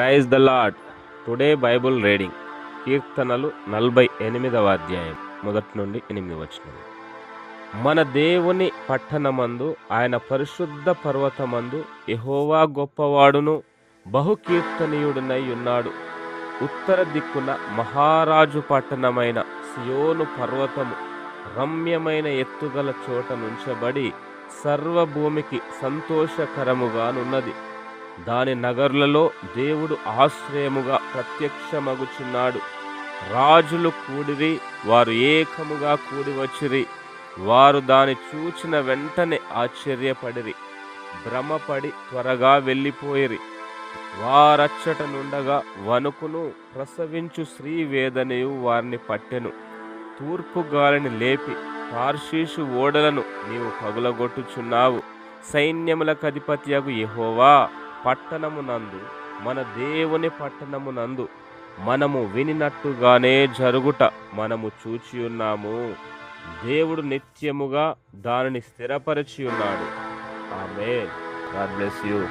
Praise the Lord. Today Bible reading కీర్తనలు 48వ అధ్యాయం 1 నుండి 8 వచనములు. మన దేవుని పట్టణమందు ఆయన పరిశుద్ధ పర్వతమందు యెహోవా గొప్పవాడును బహుకీర్తనీయుడునై ఉన్నాడు. ఉత్తర దిక్కున మహారాజు పట్టణమైన సియోను పర్వతము రమ్యమైన ఎత్తుగల చోట నుంచబడి సర్వభూమికి సంతోషకరముగానున్నది. దాని నగరులలో దేవుడు ఆశ్రయముగా ప్రత్యక్షమగుచున్నాడు. రాజులు కూడిరి, వారు ఏకముగా కూడి వచ్చిరి. వారు దాని చూచిన వెంటనే ఆశ్చర్యపడిరి, భ్రమపడి త్వరగా వెళ్ళిపోయిరి. వారచ్చట నుండగా వణుకును, ప్రసవించు స్త్రీ వేదనయు వారిని పట్టెను. తూర్పు గాలిని లేపి తార్షీషు ఓడలను నీవు పగులగొట్టుచున్నావు. సైన్యములకు అధిపతియగు యెహోవా పట్టణమునందు, మన దేవుని పట్టణమునందు మనము వినినట్టుగానే జరుగుట మనము చూచియున్నాము. దేవుడు నిత్యముగా దానిని స్థిరపరచి ఉన్నాడు. ఆమేన్. God bless you.